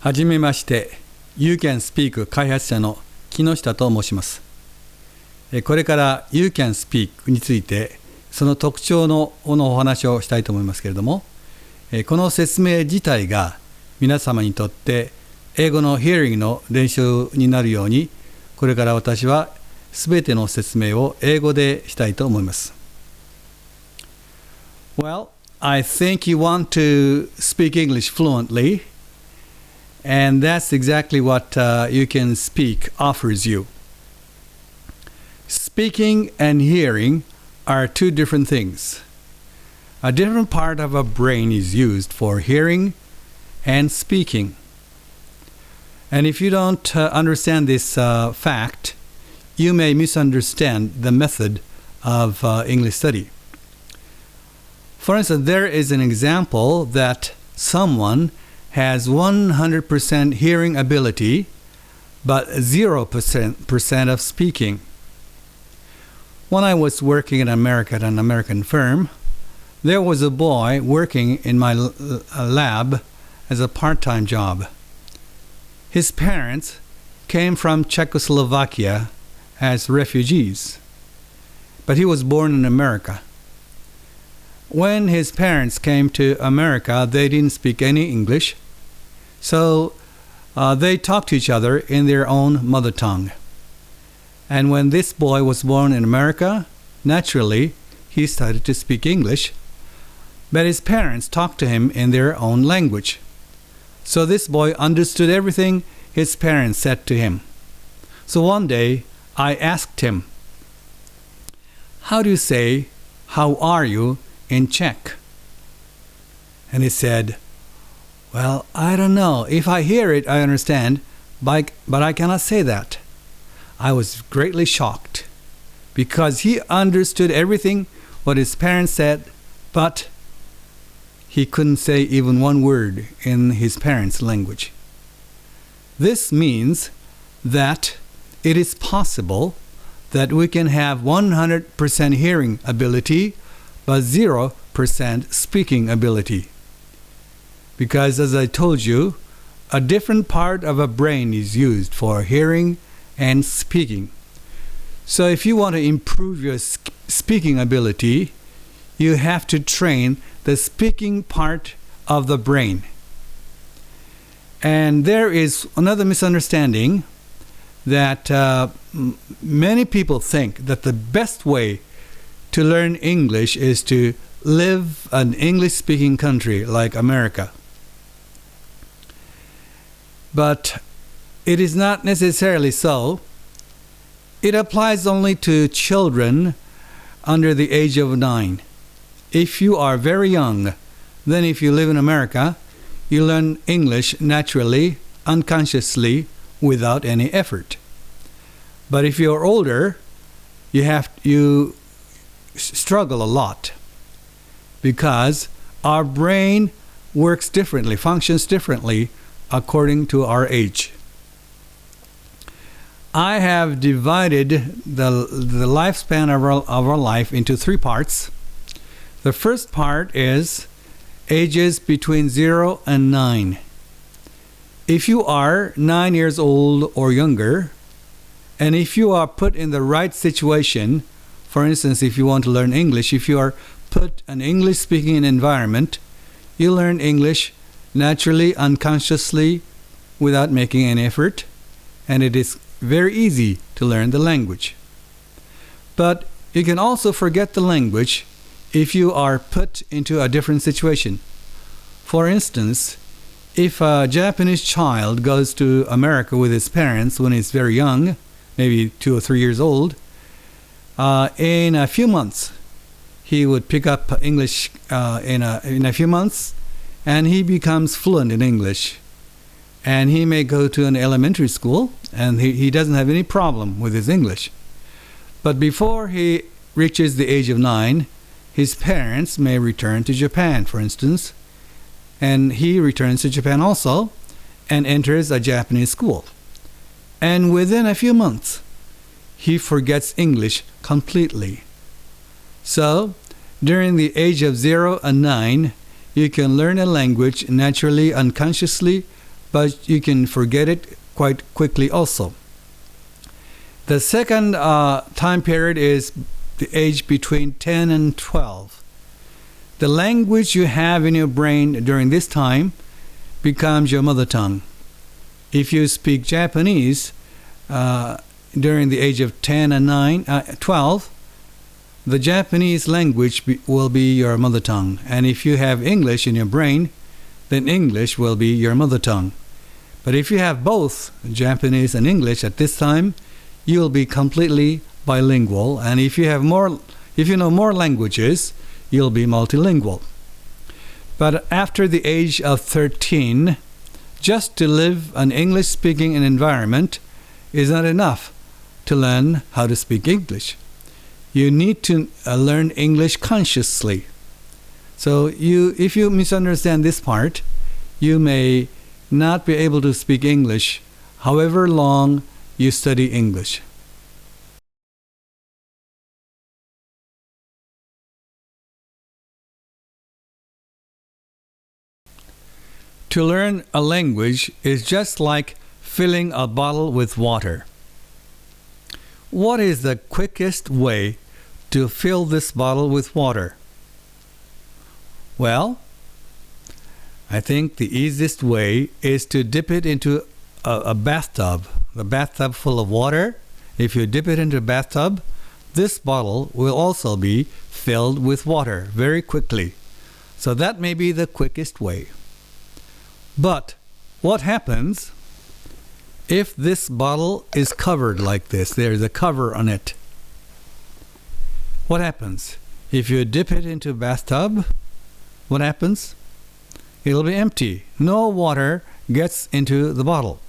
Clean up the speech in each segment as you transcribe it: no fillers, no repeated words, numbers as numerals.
はじめまして、YouCanSpeak 開発者の木下と申します。これから YouCanSpeak について、その特徴のお話をしたいと思いますけれども、この説明自体が皆様にとって英語の Hearing の練習になるように、これから私はすべての説明を英語でしたいと思います。Well, I think you want to speak English fluently, and that's exactly what YouCanSpeak offers you. Speaking and hearing are two different things. A different part of our brain is used for hearing and speaking. And if you don't understand this fact, you may misunderstand the method of English study. For instance, there is an example that someone has 100% hearing ability, but 0% of speaking. When I was working in America at an American firm, there was a boy working in my lab as a part-time job. His parents came from Czechoslovakia as refugees, but he was born in America. When his parents came to America, they didn't speak any English, so they talked to each other in their own mother tongue. And when this boy was born in America, naturally, he started to speak English, but his parents talked to him in their own language. So this boy understood everything his parents said to him. So one day, I asked him, "How do you say, 'How are you?' in Czech?" And he said, "Well, I don't know. If I hear it, I understand, but I cannot say that." I was greatly shocked because he understood everything what his parents said, but he couldn't say even one word in his parents' language. This means that it is possible that we can have 100% hearing ability but 0% speaking ability. Because as I told you, a different part of our brain is used for hearing and speaking. So if you want to improve your speaking ability, you have to train the speaking part of the brain. And there is another misunderstanding that many people think that the best way to learn English is to live in an English-speaking country like America. But it is not necessarily so. It applies only to children under the age of 9. If you are very young, then if you live in America, you learn English naturally, unconsciously, without any effort. But if you're older, you struggle a lot because our brain works differently, functions differently according to our age. I have divided the lifespan of our life into 3 parts. The first part is ages between 0 and 9. If you are 9 years old or younger, and if you are put in the right situation, for instance, if you want to learn English, if you are put in an English-speaking environment, you learn English naturally, unconsciously, without making any effort, and it is very easy to learn the language. But you can also forget the language if you are put into a different situation. For instance, if a Japanese child goes to America with his parents when he's very young, maybe 2 or 3 years old, in a few months, he would pick up English in a few months, and he becomes fluent in English. And he may go to an elementary school, and he doesn't have any problem with his English. But before he reaches the age of 9, his parents may return to Japan, for instance, and he returns to Japan also and enters a Japanese school. And within a few months, he forgets English completely. So, during the age of 0 and 9, you can learn a language naturally, unconsciously, but you can forget it quite quickly also. The second time period is the age between 10 and 12. The language you have in your brain during this time becomes your mother tongue. If you speak Japanese during the age of 10 and 12, the Japanese language will be your mother tongue. And if you have English in your brain, then English will be your mother tongue. But if you have both Japanese and English at this time, you'll be completely bilingual. And if you know more languages, you'll be multilingual. But after the age of 13, just to live an English-speaking environment is not enough to learn how to speak English. You need to learn English consciously. So if you misunderstand this part, you may not be able to speak English however long you study English. To learn a language is just like filling a bottle with water. What is the quickest way to fill this bottle with water? Well, I think the easiest way is to dip it into a bathtub. The bathtub full of water. If you dip it into a bathtub, this bottle will also be filled with water very quickly. So that may be the quickest way. But what happens if this bottle is covered like this? There's a cover on it. What happens? If you dip it into a bathtub, what happens? It'll be empty. No water gets into the bottle.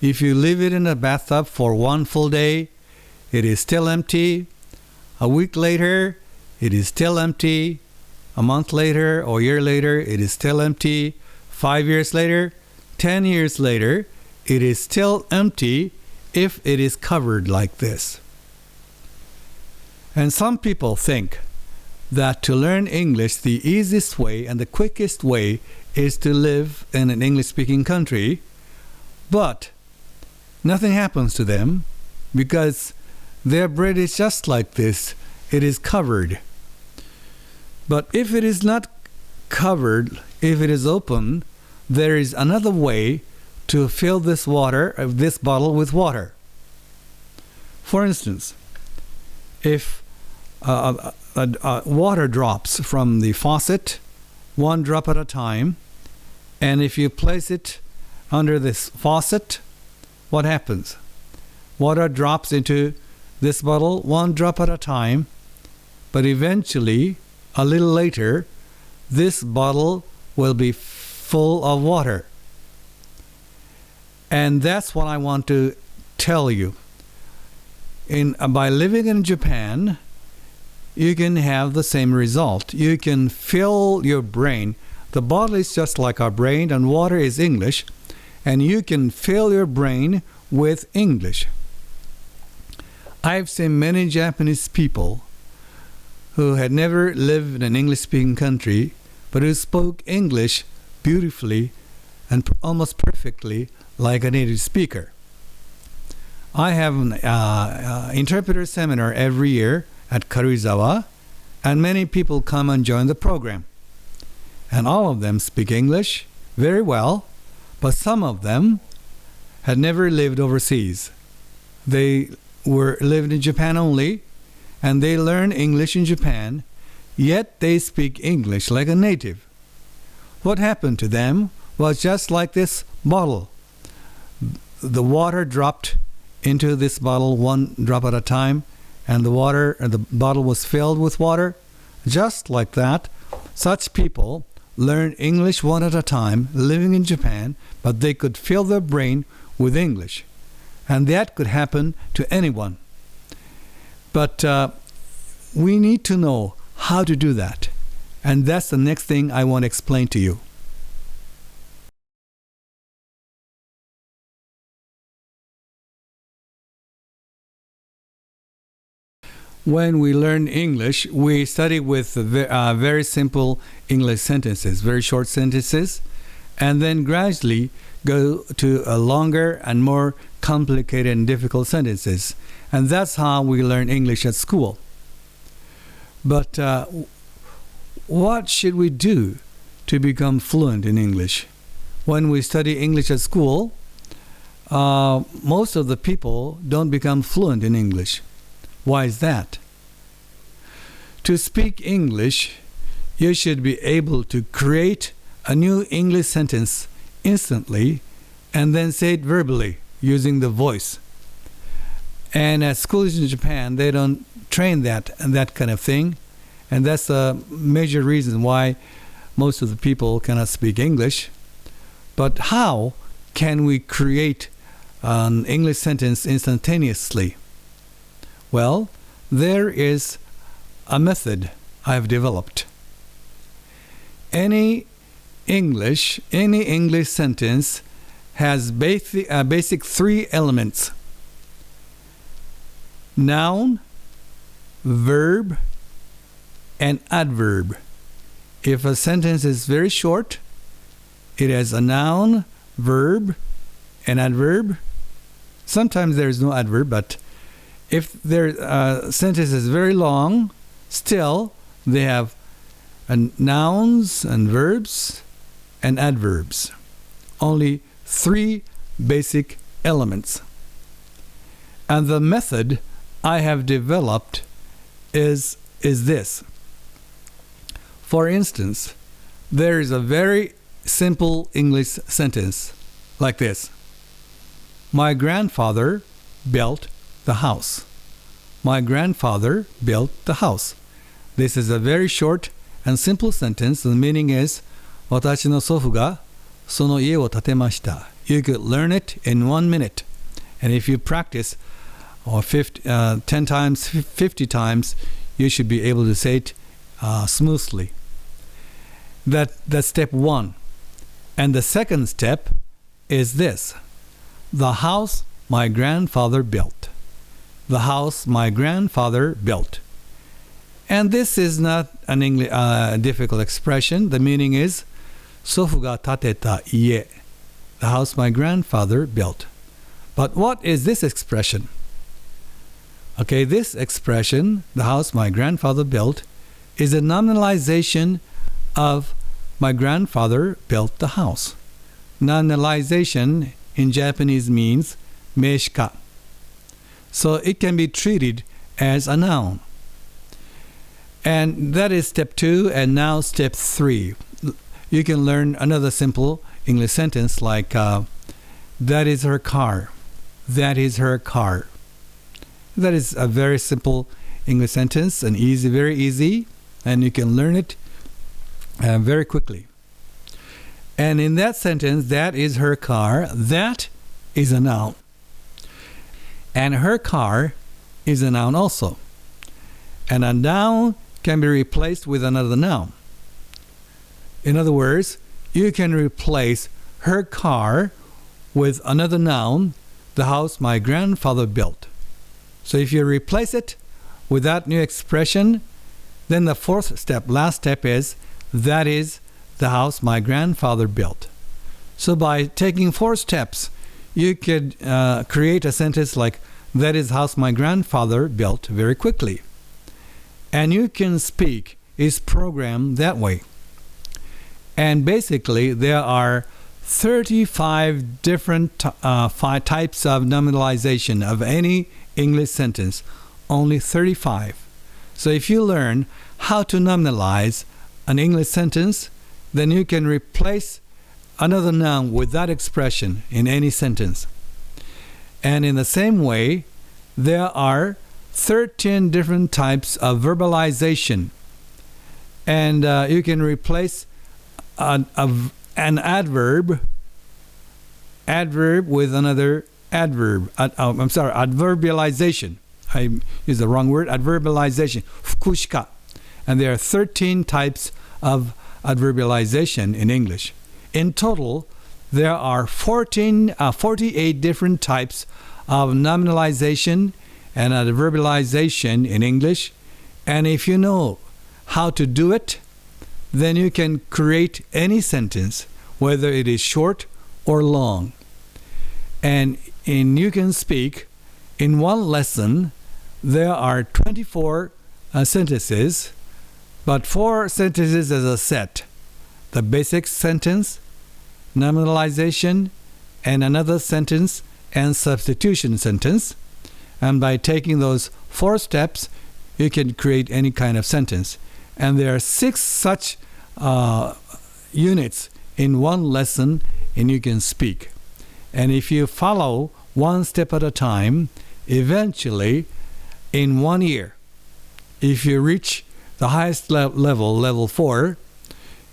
If you leave it in a bathtub for one full day, it is still empty. A week later, it is still empty. A month later or a year later, it is still empty. 5 years later, 10 years later, it is still empty if it is covered like this. And some people think that to learn English, the easiest way and the quickest way is to live in an English-speaking country, but nothing happens to them because their brain is just like this. It is covered. But if it is not covered, if it is open, there is another way to fill this bottle with water. For instance, if water drops from the faucet, one drop at a time, and if you place it under this faucet, what happens? Water drops into this bottle one drop at a time, but eventually, a little later, this bottle will be full of water. And that's what I want to tell you. By living in Japan, you can have the same result. You can fill your brain. The bottle is just like our brain, and water is English, and you can fill your brain with English. I've seen many Japanese people who had never lived in an English-speaking country, but who spoke English beautifully and almost perfectly like a native speaker. I have an interpreter seminar every year at Karuizawa, and many people come and join the program. And all of them speak English very well, but some of them had never lived overseas. They lived in Japan only, and they learn English in Japan, yet they speak English like a native. What happened to them was just like this bottle. The water dropped into this bottle one drop at a time, and the bottle was filled with water. Just like that, such people learn English one at a time, living in Japan, but they could fill their brain with English. And that could happen to anyone. But we need to know how to do that. And that's the next thing I want to explain to you. When we learn English, we study with very simple English sentences, very short sentences, and then gradually go to a longer and more complicated and difficult sentences. And that's how we learn English at school. But what should we do to become fluent in English? When we study English at school, most of the people don't become fluent in English. Why is that? To speak English, you should be able to create a new English sentence instantly and then say it verbally using the voice. And at schools in Japan, they don't train that kind of thing. And that's a major reason why most of the people cannot speak English. But how can we create an English sentence instantaneously? Well, there is a method I've developed. Any English sentence has basic three elements: noun, verb, and adverb. If a sentence is very short, it has a noun, verb, and adverb. Sometimes there is no adverb, but if their sentence is very long, still they have nouns and verbs and adverbs. Only three basic elements. And the method I have developed is this. For instance, there is a very simple English sentence like this: My grandfather built the house. My grandfather built the house. This is a very short and simple sentence. The meaning is, 私の祖父がその家を建てました. You could learn it in 1 minute. And if you practice 10 times, 50 times, you should be able to say it smoothly. That's step one. And the second step is this: the house my grandfather built. The house my grandfather built. And this is not a difficult expression. The meaning is, 祖父が建てた家. The house my grandfather built. But what is this expression? Okay, this expression, the house my grandfather built, is a nominalization of my grandfather built the house. Nominalization in Japanese means 名詞化. So it can be treated as a noun. And that is step 2, and now step 3. You can learn another simple English sentence like, that is her car. That is her car. That is a very simple English sentence, and very easy, and you can learn it very quickly. And in that sentence, that is her car, that is a noun. And her car is a noun also. And a noun can be replaced with another noun. In other words, you can replace her car with another noun, the house my grandfather built. So if you replace it with that new expression, then the fourth step, last step is, that is the house my grandfather built. So by taking 4 steps, you could create a sentence like, that is the house my grandfather built very quickly. And YouCanSpeak is programmed that way. And basically, there are 35 different types of nominalization of any English sentence. Only 35. So if you learn how to nominalize an English sentence, then you can replace another noun with that expression in any sentence. And in the same way, there are 13 different types of verbalization. And you can replace an adverb with another adverb. Adverbialization. I used the wrong word. Adverbialization. Fukushika. And there are 13 types of adverbialization in English. In total, there are 48 different types of nominalization and adverbialization in English. And if you know how to do it, then you can create any sentence, whether it is short or long. And in YouCanSpeak, in one lesson, there are 24 sentences, but 4 sentences as a set. The basic sentence, nominalization, and another sentence, and substitution sentence. And by taking those 4 steps, you can create any kind of sentence. And there are 6 such units in one lesson in YouCanSpeak. And if you follow one step at a time, eventually, in 1 year, if you reach the highest level, level 4,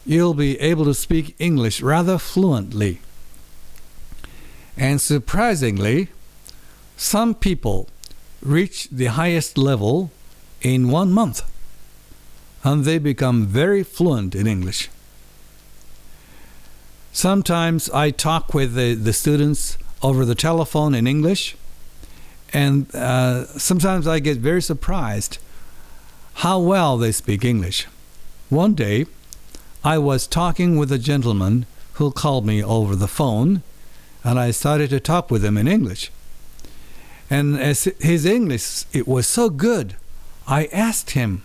you'll be able to speak English rather fluently. And surprisingly, some people reach the highest level in 1 month, and they become very fluent in English. Sometimes I talk with the students over the telephone in English, and sometimes I get very surprised how well they speak English. One day, I was talking with a gentleman who called me over the phone, and I started to talk with him in English. And as his English, it was so good, I asked him,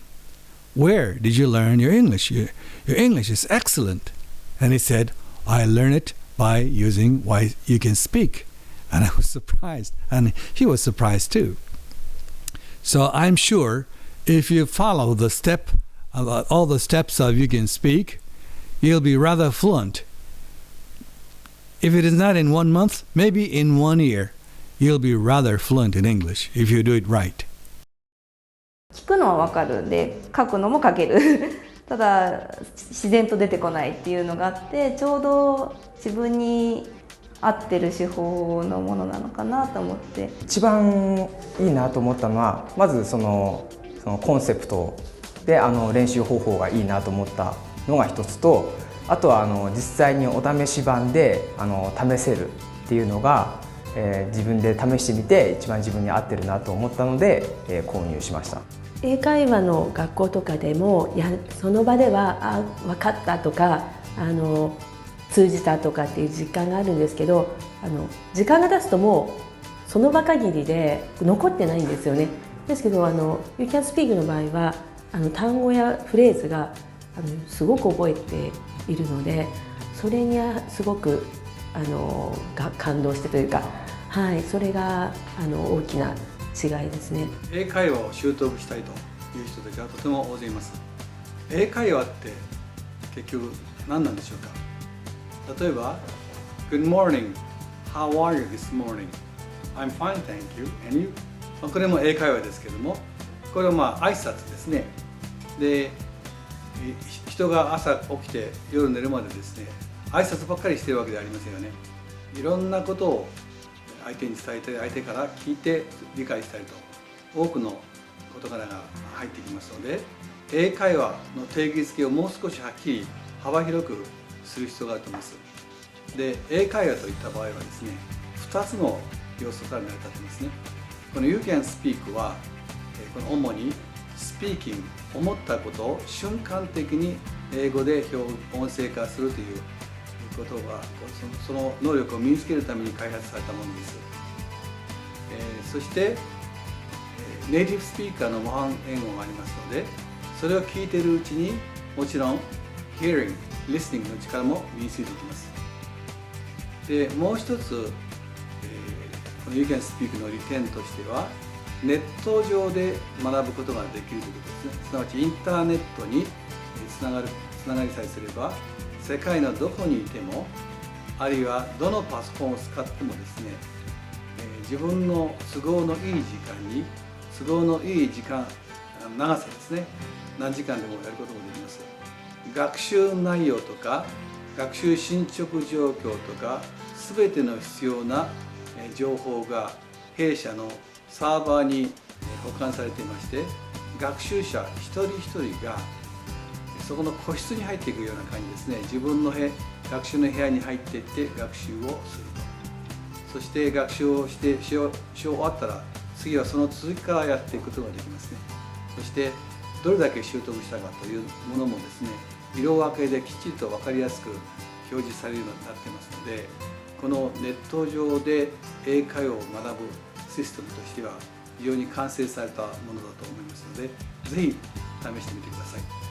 "Where did you learn your English? Your English is excellent." And he said, "I learned it by using YouCanSpeak." And I was surprised, and he was surprised too. So I'm sure if you follow all the steps of YouCanSpeak, you'll be rather fluent. If it is not in 1 month, maybe in 1 year, you'll be rather fluent in English if you do it right. 聞くのはわかるんで、書くのも書ける。ただ自然と出てこないっていうのがあって、ちょうど自分に合ってる手法のものなのかなと思って。一番いいなと思ったのは、まずそのコンセプトで練習方法がいいなと思ったのが一つと、あとは実際にお試し版で試せるっていうのが、自分で試してみて一番自分に合ってるなと思ったので、購入しました。英会話の学校とかでもその場では分かったとか通じたとかっていう実感があるんですけど、時間が経つともうその場限りで残ってないんですよね。ですけどYouCanSpeakの場合は単語やフレーズがすごく覚えているので、それにはすごく感動してというか、はい、それが大きな違いですね。英会話を習得したいという人たちがとても大勢います。英会話って結局何なんでしょうか。例えば Good morning, how are you this morning? I'm fine, thank you, and you? これも英会話ですけども、これは挨拶ですね。で、人が朝起きて夜寝るまでですね、挨拶ばっかりしてるわけではありませんよね。いろんなことを相手に伝えて、相手から聞いて理解したりと多くの事柄が入ってきますので、英会話の定義づけをもう少しはっきり幅広くする必要があると思います。で、英会話といった場合はですね、2つの要素から成り立っていますね。この YouCanSpeak はこの主にスピーキング、思ったことを瞬間的に英語で音声化するということは、その能力を身につけるために開発されたものです。そしてネイティブスピーカーの模範英語がありますので、それを聞いているうちにもちろん Hearing、Listening の力も身についていきます。で、もう一つ、この YouCanSpeak の利点としては、ネット上で学ぶことができるということですね。すなわちインターネットにつながりさえすれば、世界のどこにいても、あるいはどのパソコンを使ってもですね、自分の都合のいい時間に、都合のいい時間、長さですね、何時間でもやることもできます。学習内容とか、学習進捗状況とか、すべての必要な情報が弊社のサーバーに保管されていまして、学習者一人一人がそこの個室に入っていくような感じですね。自分の学習の部屋に入っていって学習をすると。そして学習をし終わったら、次はその続きからやっていくことができますね。そしてどれだけ習得したかというものもですね、色分けできっちりと分かりやすく表示されるようになっていますので、このネット上で英会話を学ぶシステムとしては非常に完成されたものだと思いますので、ぜひ試してみてください。